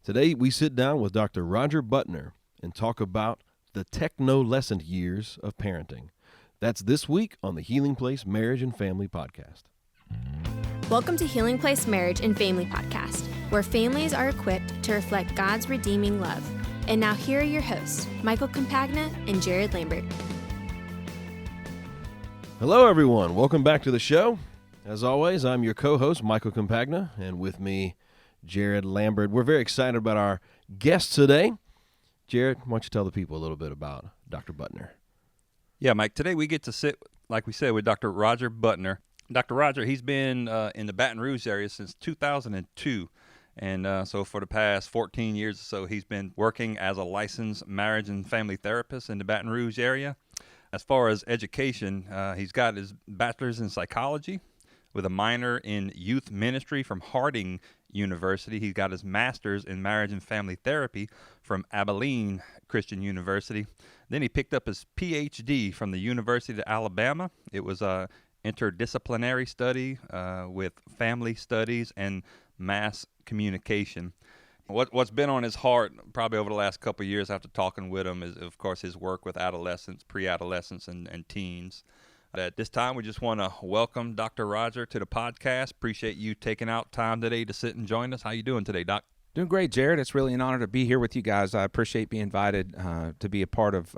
Today, we sit down with Dr. Roger Butner and talk about the technolescent years of parenting. That's this week on the Healing Place Marriage and Family Podcast. Welcome to Healing Place Marriage and Family Podcast, where families are equipped to reflect God's redeeming love. And now here are your hosts, Michael Campagna and Jared Lambert. Hello, everyone. Welcome back to the show. As always, I'm your co-host, Michael Campagna, and with me, Jared Lambert. We're very excited about our guest today. Jared, why don't you tell the people a little bit about Dr. Butner? Yeah, Mike, today we get to sit, like we said, with Dr. Roger Butner. Dr. Roger, he's been in the Baton Rouge area since 2002. And so for the past 14 years or so, he's been working as a licensed marriage and family therapist in the Baton Rouge area. As far as education, he's got his bachelor's in psychology with a minor in youth ministry from Harding University. He's got his master's in marriage and family therapy from Abilene Christian University. Then he picked up his PhD from the University of Alabama. It was a interdisciplinary study with family studies and mass communication. What's been on his heart probably over the last couple of years after talking with him is, of course, his work with adolescents, pre-adolescents, and teens. At this time, we just want to welcome Dr. Roger to the podcast. Appreciate you taking out time today to sit and join us. How you doing today, Doc? Doing great, Jared. It's really an honor to be here with you guys. I appreciate being invited to be a part of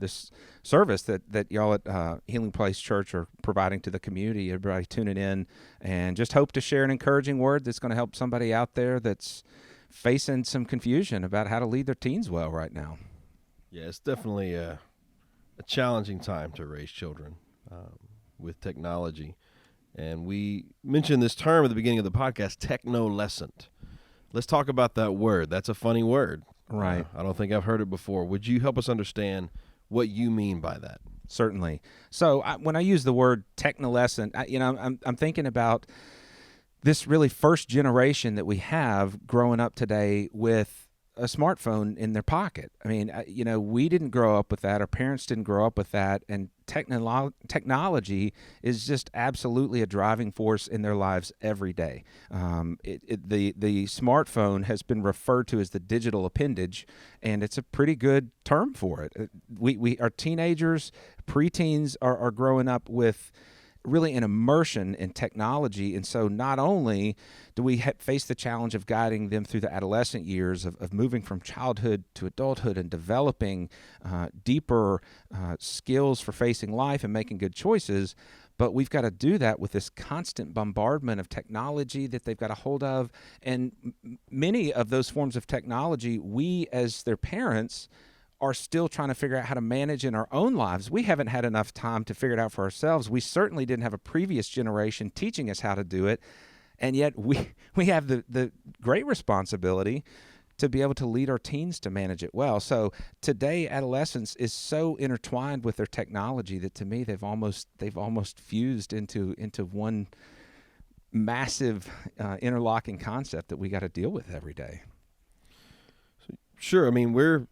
this service that y'all at Healing Place Church are providing to the community. Everybody tuning in, and just hope to share an encouraging word that's going to help somebody out there that's facing some confusion about how to lead their teens well right now. Yeah, it's definitely a challenging time to raise children with technology. And we mentioned this term at the beginning of the podcast, technolescent. Let's talk about that word. That's a funny word. Right. I don't think I've heard it before. Would you help us understand what you mean by that? Certainly. So when I use the word technolescent, I'm thinking about this really first generation that we have growing up today with a smartphone in their pocket. I mean, we didn't grow up with that. Our parents didn't grow up with that. And technology is just absolutely a driving force in their lives every day. The smartphone has been referred to as the digital appendage, and it's a pretty good term for it. Our teenagers, preteens are growing up with really an immersion in technology. And so not only do we face the challenge of guiding them through the adolescent years of moving from childhood to adulthood and developing deeper skills for facing life and making good choices, but we've got to do that with this constant bombardment of technology that they've got a hold of. And many of those forms of technology, we as their parents are still trying to figure out how to manage in our own lives. We haven't had enough time to figure it out for ourselves. We certainly didn't have a previous generation teaching us how to do it. And yet we have the great responsibility to be able to lead our teens to manage it well. So today, adolescence is so intertwined with their technology that to me, they've almost fused into one massive interlocking concept that we got to deal with every day. Sure. I mean, we're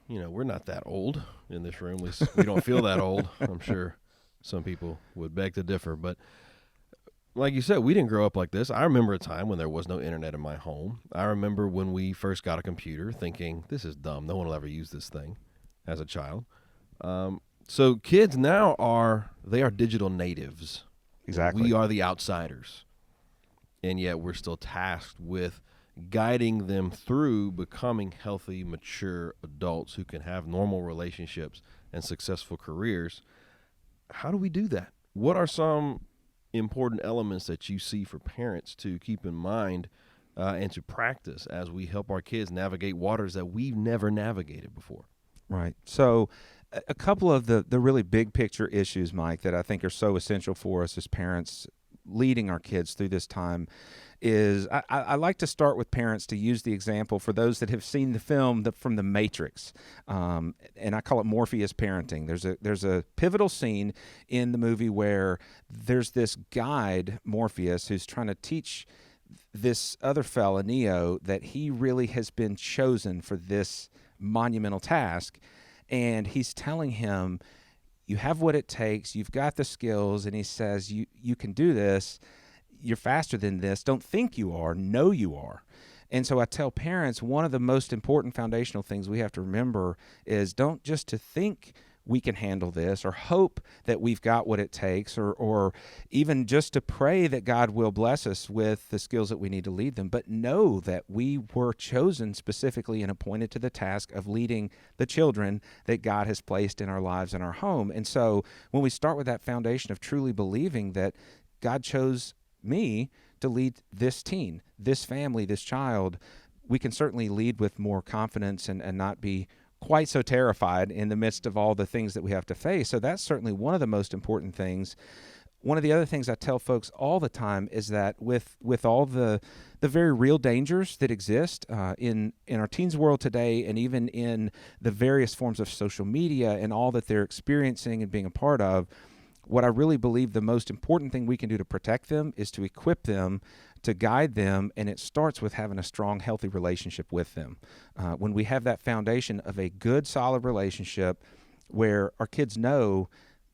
not that old in this room. At least we don't feel that old. I'm sure some people would beg to differ. But like you said, we didn't grow up like this. I remember a time when there was no internet in my home. I remember when we first got a computer thinking, this is dumb. No one will ever use this thing as a child. So kids now are digital natives. Exactly. We are the outsiders. And yet we're still tasked with guiding them through becoming healthy, mature adults who can have normal relationships and successful careers. How do we do that? What are some important elements that you see for parents to keep in mind and to practice as we help our kids navigate waters that we've never navigated before? Right. So a couple of the really big picture issues, Mike, that I think are so essential for us as parents leading our kids through this time is I like to start with parents to use the example for those that have seen the film from The Matrix, and I call it Morpheus parenting. There's a pivotal scene in the movie where there's this guide, Morpheus, who's trying to teach this other fella, Neo, that he really has been chosen for this monumental task, and he's telling him, you have what it takes, you've got the skills, and he says, you can do this. You're faster than this. Don't think you are. Know you are. And so I tell parents, one of the most important foundational things we have to remember is don't just to think we can handle this or hope that we've got what it takes or even just to pray that God will bless us with the skills that we need to lead them, but know that we were chosen specifically and appointed to the task of leading the children that God has placed in our lives and our home. And so when we start with that foundation of truly believing that God chose me to lead this teen, this family, this child, we can certainly lead with more confidence and not be quite so terrified in the midst of all the things that we have to face. So that's certainly one of the most important things. One of the other things I tell folks all the time is that with all the very real dangers that exist in our teens' world today, and even in the various forms of social media and all that they're experiencing and being a part of, what I really believe the most important thing we can do to protect them is to equip them, to guide them, and it starts with having a strong, healthy relationship with them. When we have that foundation of a good, solid relationship where our kids know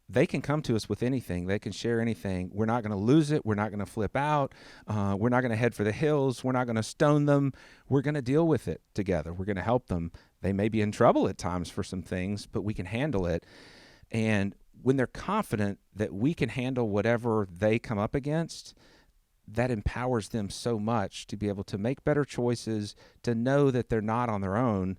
they can come to us with anything, they can share anything, we're not going to lose it, we're not going to flip out, we're not going to head for the hills, we're not going to stone them, we're going to deal with it together, we're going to help them. They may be in trouble at times for some things, but we can handle it. And when they're confident that we can handle whatever they come up against, that empowers them so much to be able to make better choices, to know that they're not on their own.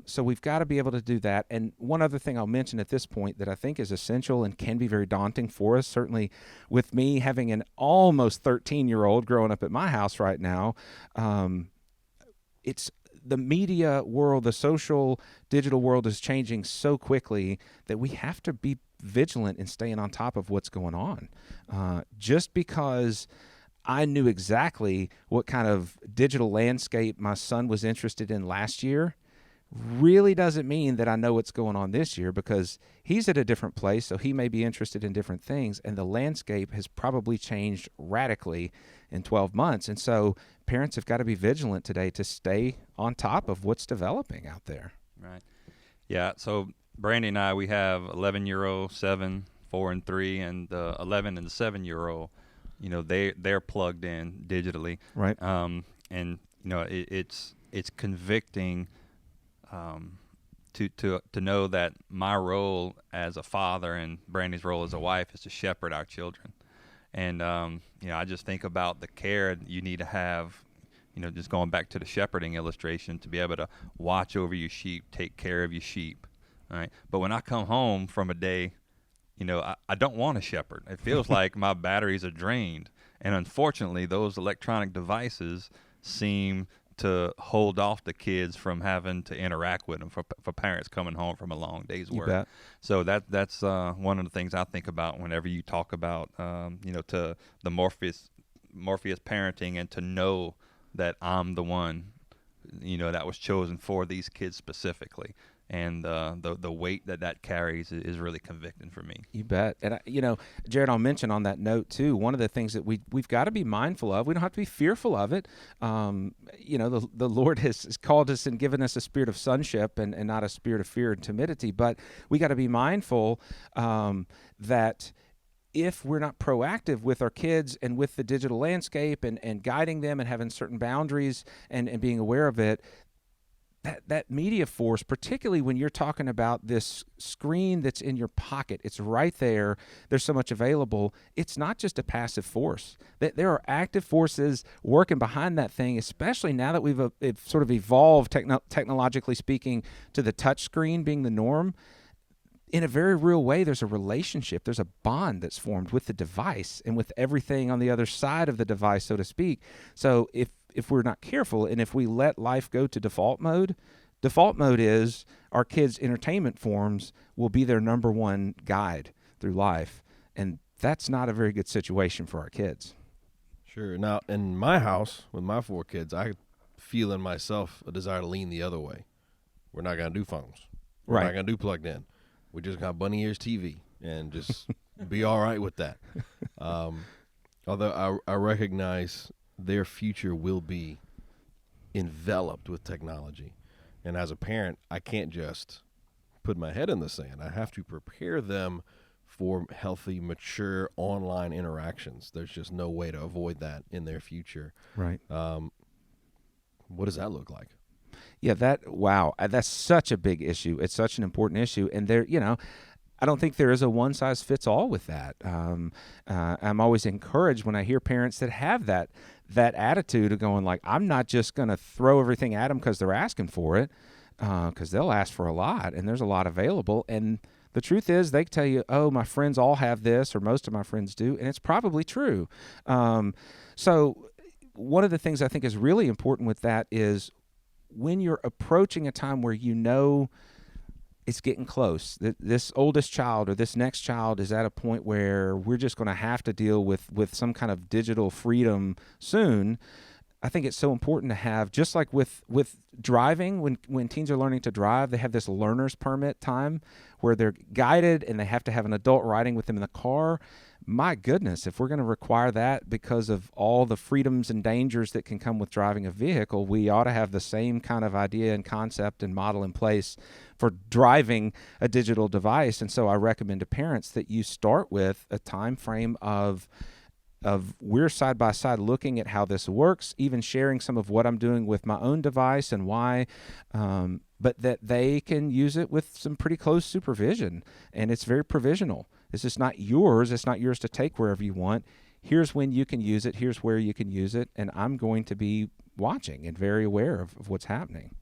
So we've got to be able to do that. And one other thing I'll mention at this point that I think is essential and can be very daunting for us, certainly with me having an almost 13-year-old growing up at my house right now, it's the media world, the social digital world is changing so quickly that we have to be vigilant in staying on top of what's going on. Just because I knew exactly what kind of digital landscape my son was interested in last year really doesn't mean that I know what's going on this year, because he's at a different place, so he may be interested in different things, and the landscape has probably changed radically in 12 months. And so parents have got to be vigilant today to stay on top of what's developing out there. Right. Yeah, so Brandy and I, we have 11-year-old, 7, 4, and 3, and 11 and the 7-year-old. You know, they're plugged in digitally, right? And you know, it's convicting to know that my role as a father and Brandy's role as a wife is to shepherd our children. And you know, I just think about the care you need to have. You know, just going back to the shepherding illustration, to be able to watch over your sheep, take care of your sheep. All right. But when I come home from a day, you know, I don't want to shepherd. It feels like my batteries are drained. And unfortunately, those electronic devices seem to hold off the kids from having to interact with them for parents coming home from a long day's work. Bet. So that's one of the things I think about whenever you talk about, you know, to the Morpheus parenting, and to know that I'm the one, you know, that was chosen for these kids specifically. And the weight that carries is really convicting for me. You bet. And, you know, Jared, I'll mention on that note, too, one of the things that we've got to be mindful of, we don't have to be fearful of it. You know, the Lord has called us and given us a spirit of sonship and not a spirit of fear and timidity. But we got to be mindful that if we're not proactive with our kids and with the digital landscape and guiding them and having certain boundaries and being aware of it, that media force, particularly when you're talking about this screen that's in your pocket, it's right there, there's so much available, it's not just a passive force. There are active forces working behind that thing, especially now that we've sort of evolved, technologically speaking, to the touch screen being the norm. In a very real way, there's a relationship, there's a bond that's formed with the device and with everything on the other side of the device, so to speak. So if we're not careful and if we let life go to default mode is our kids' entertainment forms will be their number one guide through life. And that's not a very good situation for our kids. Sure. Now, in my house, with my 4 kids, I feel in myself a desire to lean the other way. We're not going to do phones. We're not going to do plugged in. We're just going to have bunny ears TV and just be all right with that. Although I recognize their future will be enveloped with technology. And as a parent, I can't just put my head in the sand. I have to prepare them for healthy, mature online interactions. There's just no way to avoid that in their future. Right. What does that look like? Yeah, that's such a big issue. It's such an important issue, and I don't think there is a one size fits all with that. I'm always encouraged when I hear parents that have that attitude of going like, I'm not just going to throw everything at them because they're asking for it, because they'll ask for a lot, and there's a lot available. And the truth is, they tell you, oh, my friends all have this, or most of my friends do, and it's probably true. So one of the things I think is really important with that is when you're approaching a time where it's getting close, this oldest child or this next child is at a point where we're just going to have to deal with some kind of digital freedom soon, I think it's so important to have, just like with driving, when teens are learning to drive, they have this learner's permit time where they're guided and they have to have an adult riding with them in the car. My goodness, if we're going to require that because of all the freedoms and dangers that can come with driving a vehicle, we ought to have the same kind of idea and concept and model in place for driving a digital device. And so I recommend to parents that you start with a time frame of we're side by side looking at how this works, even sharing some of what I'm doing with my own device and why, but that they can use it with some pretty close supervision. And it's very provisional. This is not yours. It's not yours to take wherever you want. Here's when you can use it. Here's where you can use it. And I'm going to be watching and very aware of what's happening.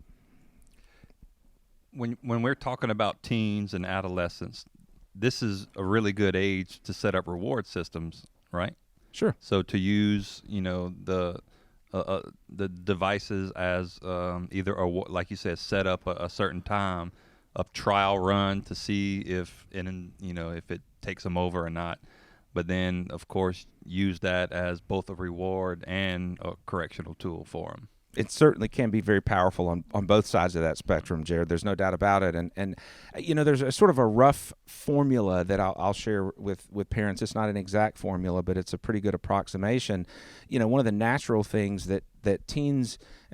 When we're talking about teens and adolescents, this is a really good age to set up reward systems, right? Sure. So to use, the devices as either like you said, set up a certain time, a trial run to see if it takes them over or not. But then, of course, use that as both a reward and a correctional tool for them. It certainly can be very powerful on both sides of that spectrum, Jared. There's no doubt about it. And there's a sort of a rough formula that I'll share with parents. It's not an exact formula, but it's a pretty good approximation. One of the natural things that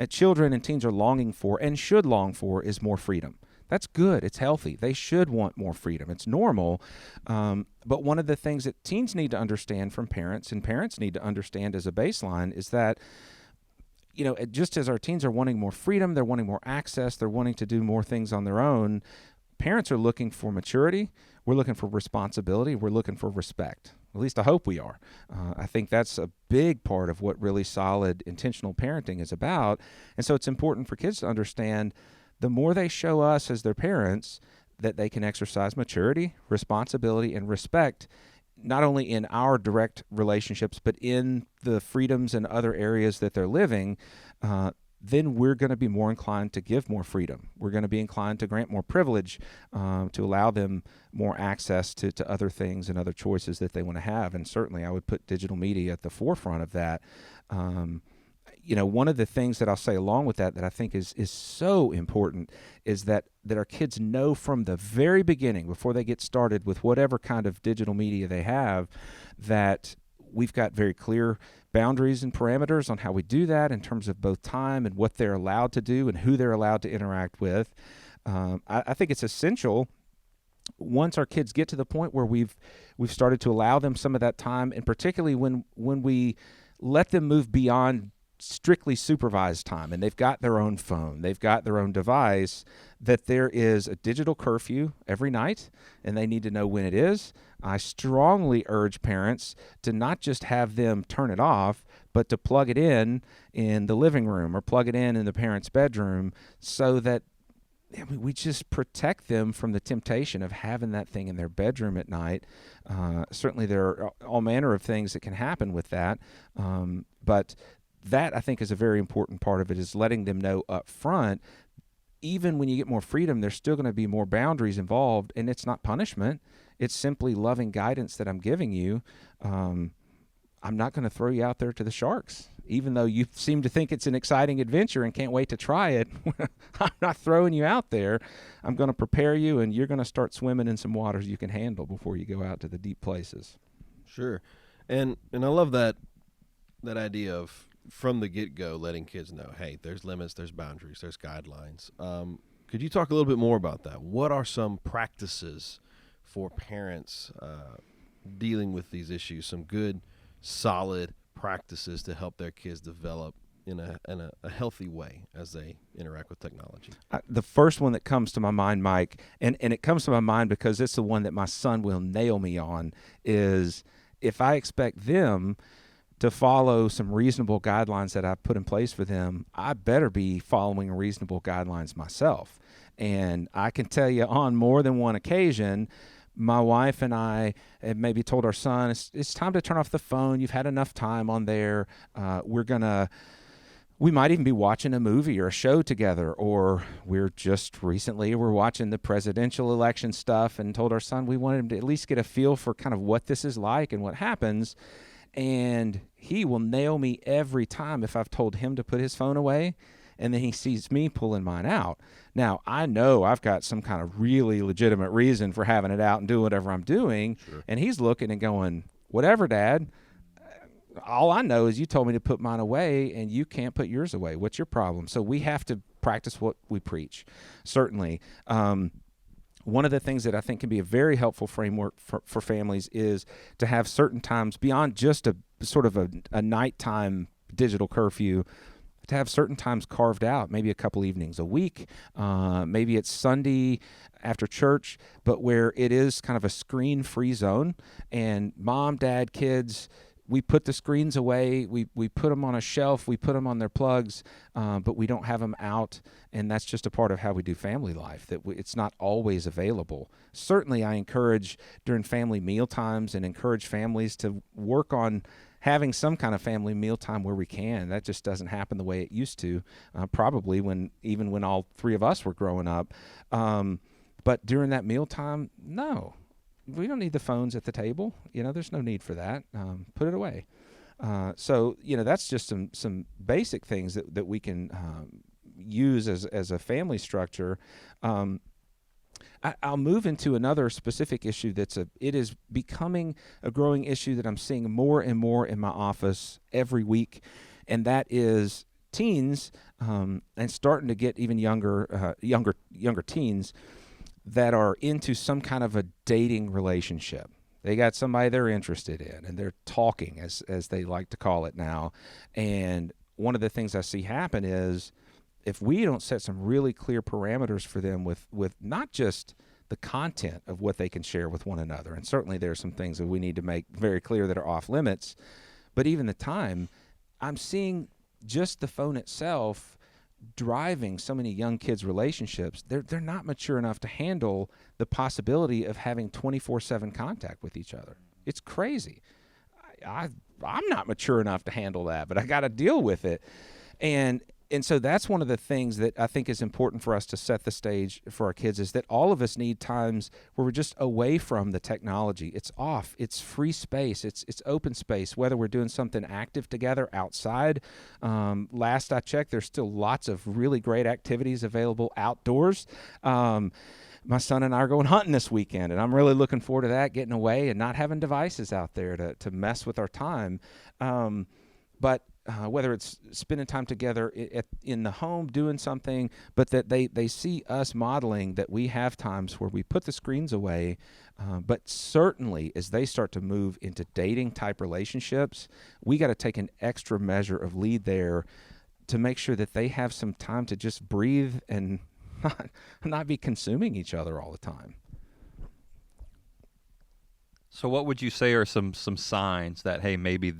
children and teens are longing for and should long for is more freedom. That's good. It's healthy. They should want more freedom. It's normal. But one of the things that teens need to understand from parents, and parents need to understand as a baseline, is that just as our teens are wanting more freedom, they're wanting more access, they're wanting to do more things on their own, parents are looking for maturity, we're looking for responsibility, we're looking for respect. At least I hope we are. I think that's a big part of what really solid, intentional parenting is about. And so it's important for kids to understand the more they show us as their parents that they can exercise maturity, responsibility, and respect, not only in our direct relationships, but in the freedoms and other areas that they're living, then we're going to be more inclined to give more freedom. We're going to be inclined to grant more privilege, to allow them more access to other things and other choices that they want to have. And certainly I would put digital media at the forefront of that. One of the things that I'll say along with that I think is so important is that our kids know from the very beginning, before they get started with whatever kind of digital media they have, that we've got very clear boundaries and parameters on how we do that in terms of both time and what they're allowed to do and who they're allowed to interact with. I think it's essential once our kids get to the point where we've started to allow them some of that time, and particularly when we let them move beyond strictly supervised time and they've got their own phone, they've got their own device, that there is a digital curfew every night and they need to know when it is. I strongly urge parents to not just have them turn it off, but to plug it in the living room or plug it in the parent's bedroom, so that we just protect them from the temptation of having that thing in their bedroom at night. Certainly there are all manner of things that can happen with that, but that, I think, is a very important part of it, is letting them know up front, even when you get more freedom, there's still going to be more boundaries involved, and it's not punishment. It's simply loving guidance that I'm giving you. I'm not going to throw you out there to the sharks, even though you seem to think it's an exciting adventure and can't wait to try it. I'm not throwing you out there. I'm going to prepare you, and you're going to start swimming in some waters you can handle before you go out to the deep places. Sure. And I love that idea of, from the get-go, letting kids know, hey, there's limits, there's boundaries, there's guidelines. Could you talk a little bit more about that? What are some practices for parents dealing with these issues, some good, solid practices to help their kids develop in a healthy way as they interact with technology? The first one that comes to my mind, Mike, and it comes to my mind because it's the one that my son will nail me on, is if I expect them to follow some reasonable guidelines that I've put in place for them, I better be following reasonable guidelines myself. And I can tell you on more than one occasion, my wife and I have maybe told our son, it's time to turn off the phone. You've had enough time on there. We might even be watching a movie or a show together, or we're watching the presidential election stuff and told our son we wanted him to at least get a feel for kind of what this is like and what happens. And he will nail me every time if I've told him to put his phone away, and then he sees me pulling mine out. Now, I know I've got some kind of really legitimate reason for having it out and doing whatever I'm doing, sure. And he's looking and going, whatever, Dad. All I know is you told me to put mine away, and you can't put yours away. What's your problem? So we have to practice what we preach, certainly. One of the things that I think can be a very helpful framework for families is to have certain times beyond just a sort of a nighttime digital curfew, to have certain times carved out, maybe a couple evenings a week, maybe it's Sunday after church, but where it is kind of a screen-free zone, and mom, dad, kids, we put the screens away, we put them on a shelf, we put them on their plugs, but we don't have them out, and that's just a part of how we do family life, that it's not always available. Certainly I encourage during family meal times and encourage families to work on having some kind of family mealtime where we can. That just doesn't happen the way it used to, probably even when all three of us were growing up. But during that mealtime, no. We don't need the phones at the table. There's no need for that. Put it away. So that's just some basic things that we can use as a family structure. I'll move into another specific issue it is becoming a growing issue that I'm seeing more and more in my office every week, and that is teens and starting to get even younger teens that are into some kind of a dating relationship. They got somebody they're interested in, and they're talking, as they like to call it now. And one of the things I see happen is if we don't set some really clear parameters for them with not just the content of what they can share with one another, and certainly there are some things that we need to make very clear that are off limits, but even the time, I'm seeing just the phone itself driving so many young kids' relationships. They're not mature enough to handle the possibility of having 24/7 contact with each other. It's crazy. I'm not mature enough to handle that, but I got to deal with it. And so that's one of the things that I think is important for us to set the stage for our kids, is that all of us need times where we're just away from the technology. It's off. It's free space. It's open space, whether we're doing something active together outside. Last I checked, there's still lots of really great activities available outdoors. My son and I are going hunting this weekend, and I'm really looking forward to that, getting away and not having devices out there to mess with our time. But whether it's spending time together in the home doing something, but that they see us modeling that we have times where we put the screens away, but certainly as they start to move into dating type relationships, we got to take an extra measure of lead there to make sure that they have some time to just breathe and not be consuming each other all the time. So what would you say are some signs that, hey, maybe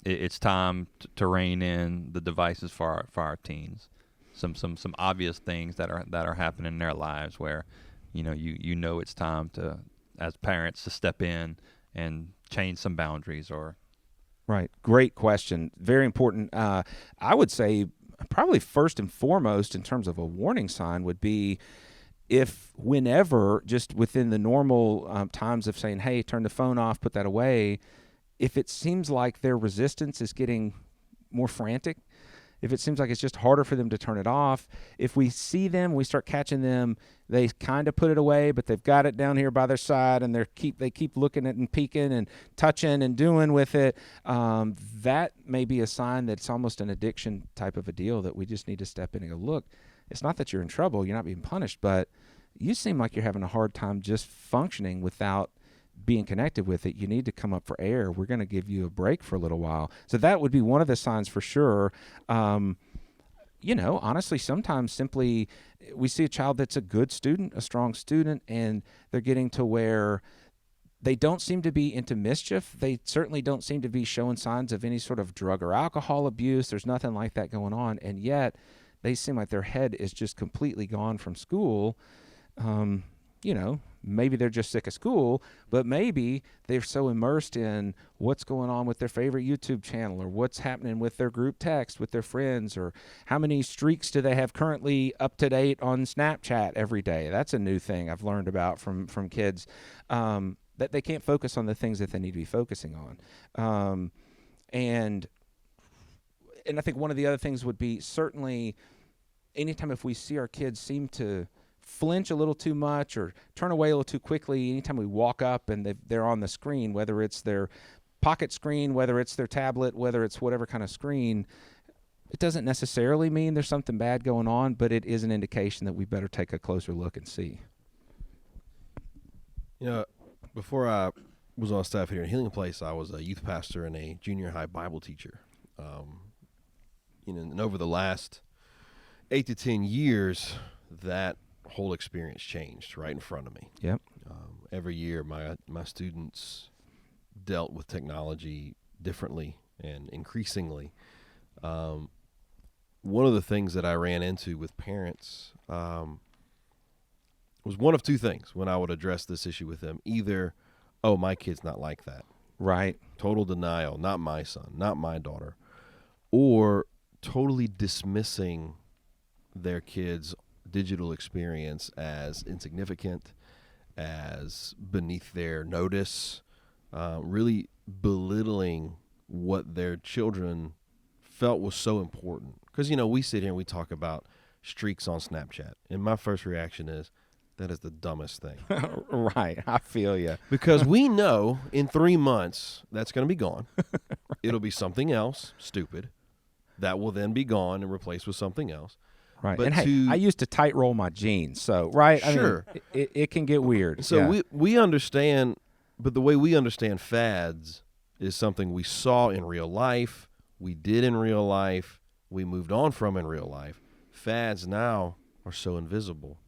it's time to rein in the devices for our teens? Some obvious things that are happening in their lives where, it's time to, as parents, to step in and change some boundaries or. Right. Great question. Very important. I would say probably first and foremost in terms of a warning sign would be whenever, just within the normal times of saying, hey, turn the phone off, put that away, if it seems like their resistance is getting more frantic, if it seems like it's just harder for them to turn it off, if we see them, we start catching them, they kind of put it away, but they've got it down here by their side, and they keep looking at it and peeking and touching and doing with it, that may be a sign that it's almost an addiction type of a deal that we just need to step in and go, look, it's not that you're in trouble, you're not being punished, but you seem like you're having a hard time just functioning without being connected with it, you need to come up for air. We're going to give you a break for a little while. So that would be one of the signs for sure. Honestly, sometimes simply we see a child that's a good student, a strong student, and they're getting to where they don't seem to be into mischief. They certainly don't seem to be showing signs of any sort of drug or alcohol abuse. There's nothing like that going on. And yet they seem like their head is just completely gone from school. Maybe they're just sick of school, but maybe they're so immersed in what's going on with their favorite YouTube channel, or what's happening with their group text with their friends, or how many streaks do they have currently up to date on Snapchat every day. That's a new thing I've learned about from kids, that they can't focus on the things that they need to be focusing on. And I think one of the other things would be certainly anytime if we see our kids seem to flinch a little too much or turn away a little too quickly, anytime we walk up and they're on the screen, whether it's their pocket screen, whether it's their tablet, whether it's whatever kind of screen, it doesn't necessarily mean there's something bad going on, but it is an indication that we better take a closer look and see. Before I was on staff here at Healing Place, I was a youth pastor and a junior high Bible teacher. And over the last 8 to 10 years, that whole experience changed right in front of me. Yep. Every year, my students dealt with technology differently and increasingly. One of the things that I ran into with parents was one of two things when I would address this issue with them. Either, oh, my kid's not like that. Right. Total denial, not my son, not my daughter. Or totally dismissing their kids' digital experience as insignificant, as beneath their notice, really belittling what their children felt was so important. Because, we sit here and we talk about streaks on Snapchat, and my first reaction is, that is the dumbest thing. Right. I feel you. Because we know in 3 months that's going to be gone. It'll be something else, stupid, that will then be gone and replaced with something else. Right. But and hey, I used to tight roll my jeans. So, right. Sure. I mean, it can get weird. So yeah. we understand, but the way we understand fads is something we saw in real life, we did in real life, we moved on from in real life. Fads now are so invisible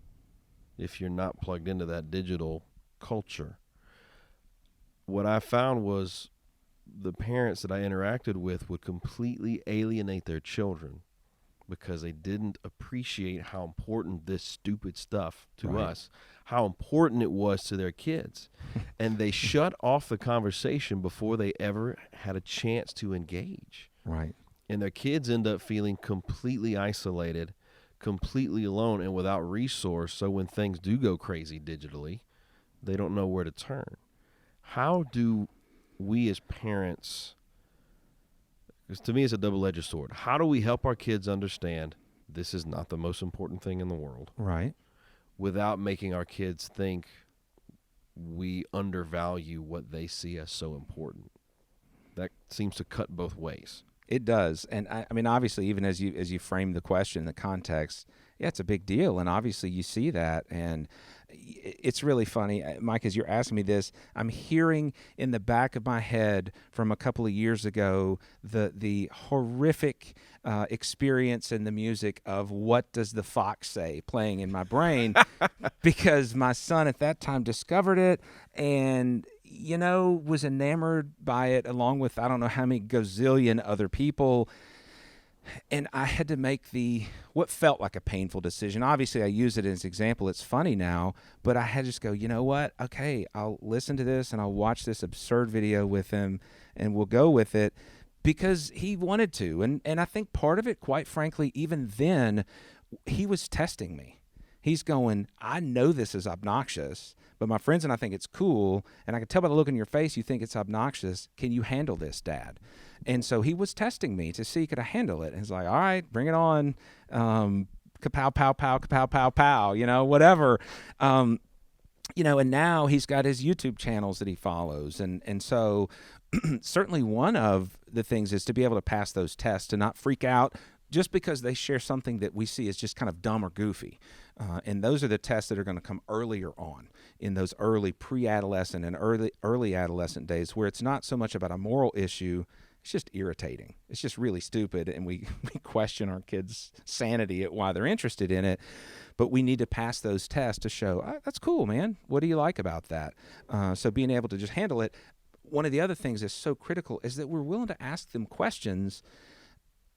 if you're not plugged into that digital culture. What I found was the parents that I interacted with would completely alienate their children because they didn't appreciate how important this stupid stuff to us, how important it was to their kids. And they shut off the conversation before they ever had a chance to engage. Right. And their kids end up feeling completely isolated, completely alone, and without resource. So when things do go crazy digitally, they don't know where to turn. How do we as parents, because to me it's a double-edged sword, how do we help our kids understand this is not the most important thing in the world? Right. Without making our kids think we undervalue what they see as so important? That seems to cut both ways. It does. And I mean, obviously, even as you frame the question, the context, yeah, it's a big deal. And obviously you see that. And it's really funny, Mike, as you're asking me this, I'm hearing in the back of my head from a couple of years ago, the horrific experience in the music of What Does the Fox Say playing in my brain because my son at that time discovered it and was enamored by it along with I don't know how many gazillion other people. And I had to make what felt like a painful decision. Obviously, I use it as an example. It's funny now, but I had to just go, you know what? Okay, I'll listen to this and I'll watch this absurd video with him and we'll go with it because he wanted to. And I think part of it, quite frankly, even then, he was testing me. He's going, I know this is obnoxious, but my friends and I think it's cool, and I can tell by the look in your face you think it's obnoxious. Can you handle this, Dad? And so he was testing me to see could I handle it. And he's like, all right, bring it on. Kapow, pow, pow, kapow, pow, pow, whatever. And now he's got his YouTube channels that he follows. And so certainly one of the things is to be able to pass those tests, to not freak out just because they share something that we see as just kind of dumb or goofy. And those are the tests that are going to come earlier on in those early pre-adolescent and early adolescent days, where it's not so much about a moral issue. It's just irritating. It's just really stupid, and we question our kids' sanity at why they're interested in it. But we need to pass those tests to show, that's cool, man. What do you like about that? So being able to just handle it. One of the other things that's so critical is that we're willing to ask them questions,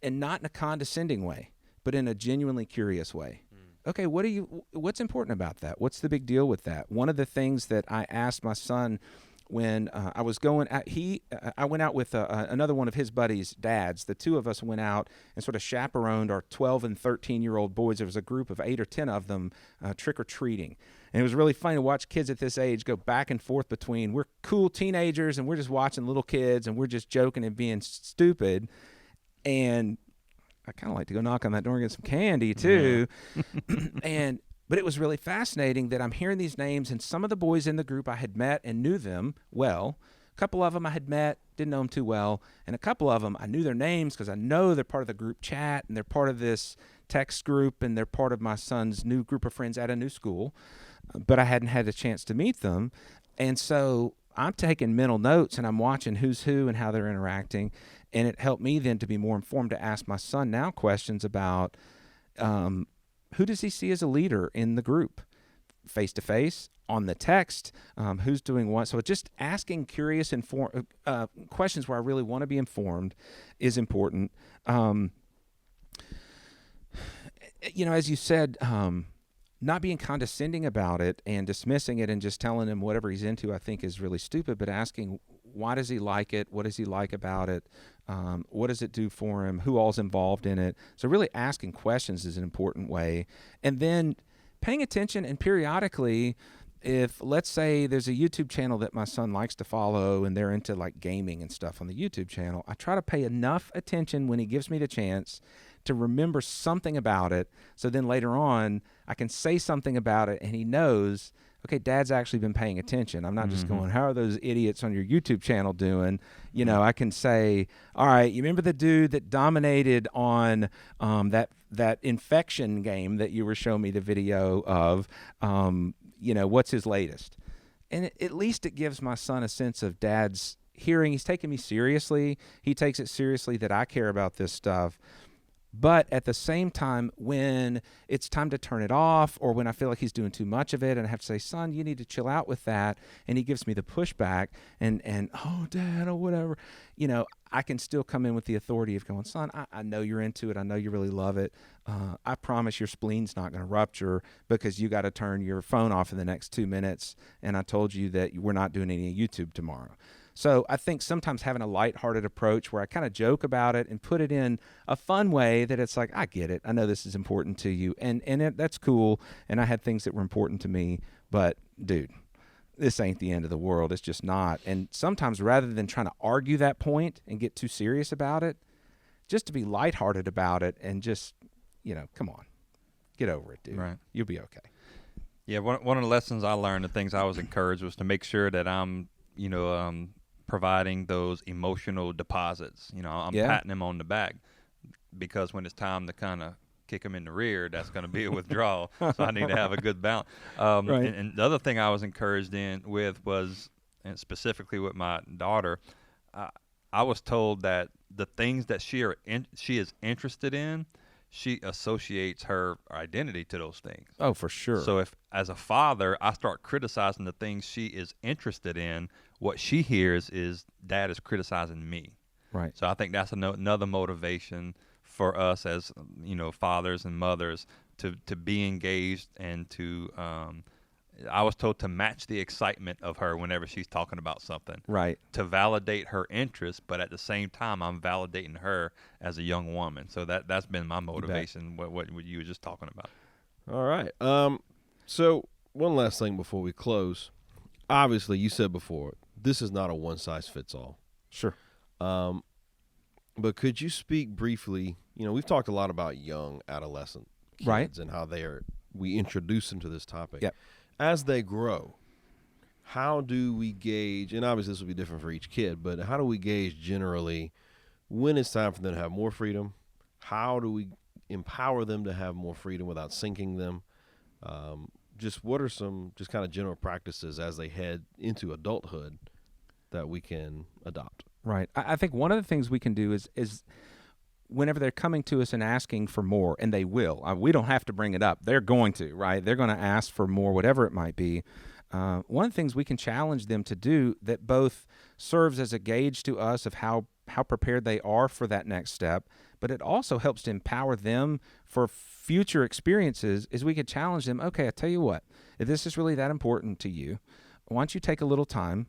and not in a condescending way, but in a genuinely curious way. Okay, what's important about that? What's the big deal with that? One of the things that I asked my son when I was going, I went out with another one of his buddies' dads. The two of us went out and sort of chaperoned our 12 and 13-year-old boys. There was a group of 8 or 10 of them trick-or-treating. And it was really funny to watch kids at this age go back and forth between, we're cool teenagers and we're just watching little kids and we're just joking and being stupid. And I kind of like to go knock on that door and get some candy too. But it was really fascinating that I'm hearing these names, and some of the boys in the group I had met and knew them well. A couple of them I had met, didn't know them too well. And a couple of them I knew their names because I know they're part of the group chat and they're part of this text group and they're part of my son's new group of friends at a new school. But I hadn't had a chance to meet them. And so I'm taking mental notes and I'm watching who's who and how they're interacting. And it helped me then to be more informed to ask my son now questions about who does he see as a leader in the group, face-to-face, on the text, who's doing what. So just asking curious questions where I really want to be informed is important. As you said, not being condescending about it and dismissing it and just telling him whatever he's into, I think is really stupid, but asking, why does he like it? What does he like about it? What does it do for him? Who all's involved in it? So really asking questions is an important way. And then paying attention, and periodically, if let's say there's a YouTube channel that my son likes to follow and they're into like gaming and stuff on the YouTube channel, I try to pay enough attention when he gives me the chance to remember something about it. So then later on, I can say something about it and he knows, okay, Dad's actually been paying attention. I'm not just going, how are those idiots on your YouTube channel doing? I can say, all right, you remember the dude that dominated on that infection game that you were showing me the video of? What's his latest? And at least it gives my son a sense of Dad's hearing. He's taking me seriously. He takes it seriously that I care about this stuff. But at the same time, when it's time to turn it off or when I feel like he's doing too much of it and I have to say, son, you need to chill out with that, and he gives me the pushback and oh, Dad, or whatever, I can still come in with the authority of going, son, I know you're into it. I know you really love it. I promise your spleen's not going to rupture because you got to turn your phone off in the next 2 minutes, and I told you that we're not doing any YouTube tomorrow. So I think sometimes having a lighthearted approach where I kind of joke about it and put it in a fun way that it's like, I get it. I know this is important to you. And that's cool. And I had things that were important to me. But, dude, this ain't the end of the world. It's just not. And sometimes rather than trying to argue that point and get too serious about it, just to be lighthearted about it and just, come on. Get over it, dude. Right. You'll be okay. Yeah, one of the lessons I learned, the things I was encouraged, was to make sure that I'm, providing those emotional deposits. I'm patting him on the back, because when it's time to kind of kick him in the rear, that's going to be a withdrawal. So I need to have a good balance. Right. And the other thing I was encouraged was, and specifically with my daughter, I was told that the things that she is interested in, she associates her identity to those things. Oh, for sure. So if, as a father, I start criticizing the things she is interested in, what she hears is Dad is criticizing me. Right. So I think that's another motivation for us as, fathers and mothers to be engaged and to, I was told to match the excitement of her whenever she's talking about something. Right. To validate her interest, but at the same time, I'm validating her as a young woman. So that's been my motivation, what you were just talking about. All right. So one last thing before we close. Obviously, you said before, this is not a one-size-fits-all. Sure. But could you speak briefly, we've talked a lot about young adolescent kids, right, and how we introduce them to this topic. Yep. As they grow, how do we gauge, and obviously this will be different for each kid, but how do we gauge generally when it's time for them to have more freedom? How do we empower them to have more freedom without sinking them? Just what are some just kind of general practices as they head into adulthood that we can adopt? Right. I think one of the things we can do is whenever they're coming to us and asking for more, and they will, we don't have to bring it up. They're going to, right? They're going to ask for more, whatever it might be. One of the things we can challenge them to do that both serves as a gauge to us of how prepared they are for that next step, but it also helps to empower them for future experiences, is we could challenge them, okay, I tell you what, if this is really that important to you, why don't you take a little time,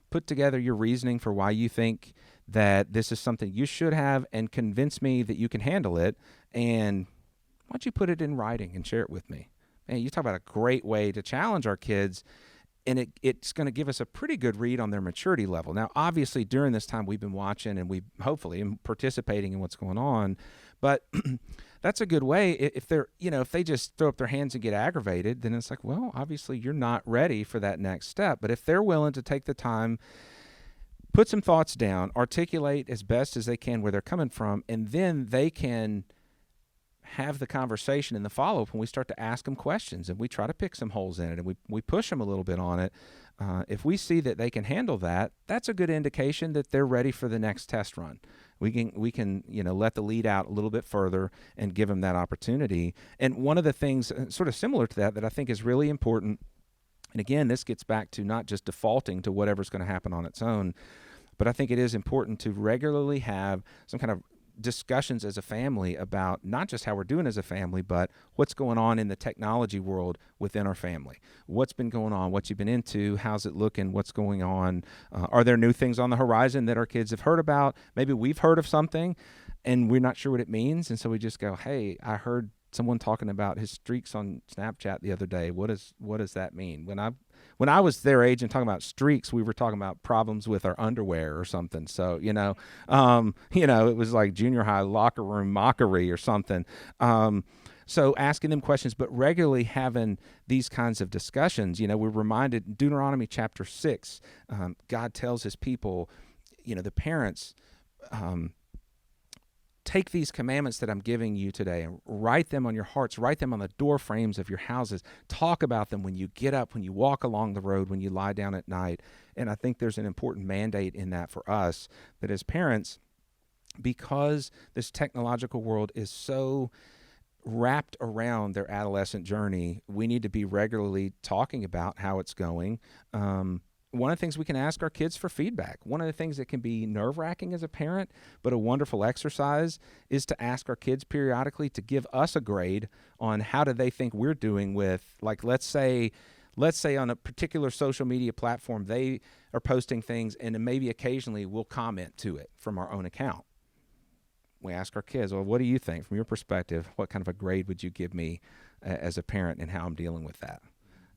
put together your reasoning for why you think that this is something you should have, and convince me that you can handle it, and why don't you put it in writing and share it with me? Man, you talk about a great way to challenge our kids, and it's going to give us a pretty good read on their maturity level. Now, obviously, during this time, we've been watching and we hopefully participating in what's going on, but that's a good way. If they just throw up their hands and get aggravated, then it's like, well, obviously, you're not ready for that next step. But if they're willing to take the time, put some thoughts down, articulate as best as they can where they're coming from, and then they can have the conversation in the follow-up when we start to ask them questions, and we try to pick some holes in it, and we push them a little bit on it. If we see that they can handle that, that's a good indication that they're ready for the next test run. We can let the lead out a little bit further and give them that opportunity. And one of the things sort of similar to that I think is really important, and again, this gets back to not just defaulting to whatever's going to happen on its own, but I think it is important to regularly have some kind of discussions as a family about not just how we're doing as a family, but what's going on in the technology world within our family. What's been going on? What you've been into? How's it looking? What's going on? Are there new things on the horizon that our kids have heard about? Maybe we've heard of something and we're not sure what it means. And so we just go, hey, I heard someone talking about his streaks on Snapchat the other day. What does that mean? When I was their age and talking about streaks, we were talking about problems with our underwear or something. So, it was like junior high locker room mockery or something. So asking them questions, but regularly having these kinds of discussions. We're reminded in Deuteronomy chapter 6, God tells his people, the parents, take these commandments that I'm giving you today and write them on your hearts, write them on the door frames of your houses, talk about them when you get up, when you walk along the road, when you lie down at night. And I think there's an important mandate in that for us, that as parents, because this technological world is so wrapped around their adolescent journey, we need to be regularly talking about how it's going. One of the things we can ask our kids for feedback. One of the things that can be nerve-wracking as a parent, but a wonderful exercise, is to ask our kids periodically to give us a grade on how do they think we're doing with, like, let's say on a particular social media platform, they are posting things, and then maybe occasionally we'll comment to it from our own account. We ask our kids, well, what do you think from your perspective? What kind of a grade would you give me as a parent, and how I'm dealing with that?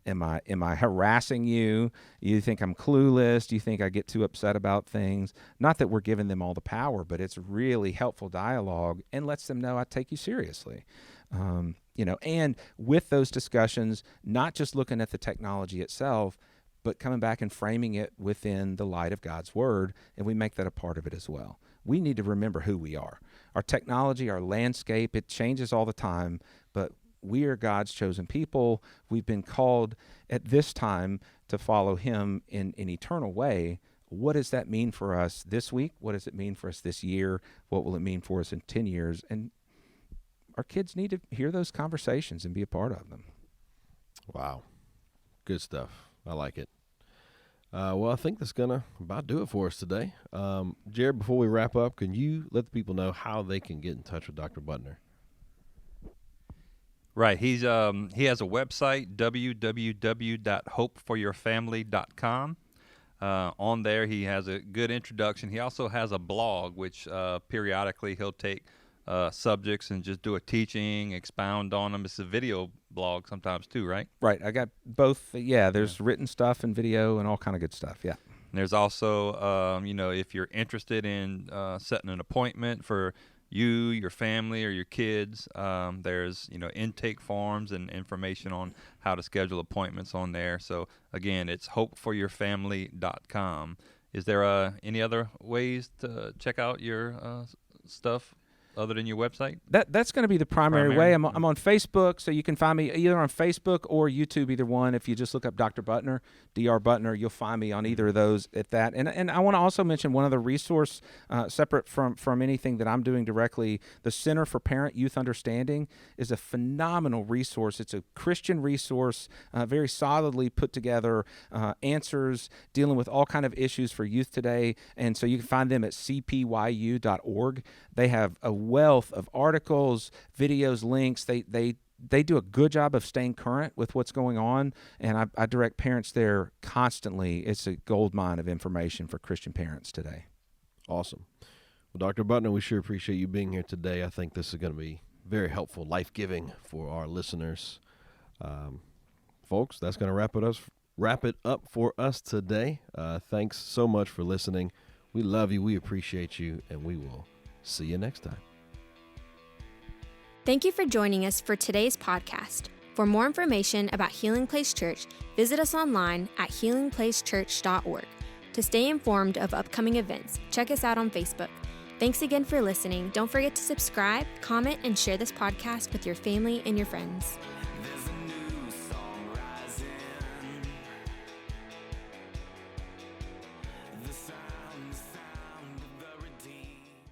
Am I harassing you? You think I'm clueless? Do you think I get too upset about things? Not that we're giving them all the power, but it's really helpful dialogue and lets them know I take you seriously. And with those discussions, not just looking at the technology itself, but coming back and framing it within the light of God's word, and we make that a part of it as well. We need to remember who we are. Our technology, our landscape, it changes all the time, but we are God's chosen people. We've been called at this time to follow him in an eternal way. What does that mean for us this week? What does it mean for us this year? What will it mean for us in 10 years? And our kids need to hear those conversations and be a part of them. Wow. Good stuff. I like it. Well, I think that's going to about do it for us today. Jared, before we wrap up, can you let the people know how they can get in touch with Dr. Butner? Right. He has a website, www.hopeforyourfamily.com. On there, he has a good introduction. He also has a blog, which periodically he'll take subjects and just do a teaching, expound on them. It's a video blog sometimes too, right? Right. I got both. Yeah, there's written stuff and video and all kind of good stuff. Yeah. And there's also, if you're interested in setting an appointment for you, your family, or your kids, there's, intake forms and information on how to schedule appointments on there. So, again, it's hopeforyourfamily.com. Is there any other ways to check out your stuff? other than your website? That's going to be the primary way. I'm on Facebook, so you can find me either on Facebook or YouTube, either one. If you just look up Dr. Butner, Dr. Butner, you'll find me on either of those at that. And I want to also mention one other resource separate from anything that I'm doing directly. The Center for Parent Youth Understanding is a phenomenal resource. It's a Christian resource, very solidly put together, answers dealing with all kind of issues for youth today. And so you can find them at cpyu.org. They have a wealth of articles, videos, links. They do a good job of staying current with what's going on, and I direct parents there constantly. It's a gold mine of information for Christian parents today. Awesome. Well, Dr. Butner, we sure appreciate you being here today. I think this is going to be very helpful, life-giving for our listeners. Folks, that's going to wrap it up for us today. Thanks so much for listening. We love you. We appreciate you, and we will see you next time. Thank you for joining us for today's podcast. For more information about Healing Place Church, visit us online at healingplacechurch.org. To stay informed of upcoming events, check us out on Facebook. Thanks again for listening. Don't forget to subscribe, comment, and share this podcast with your family and your friends.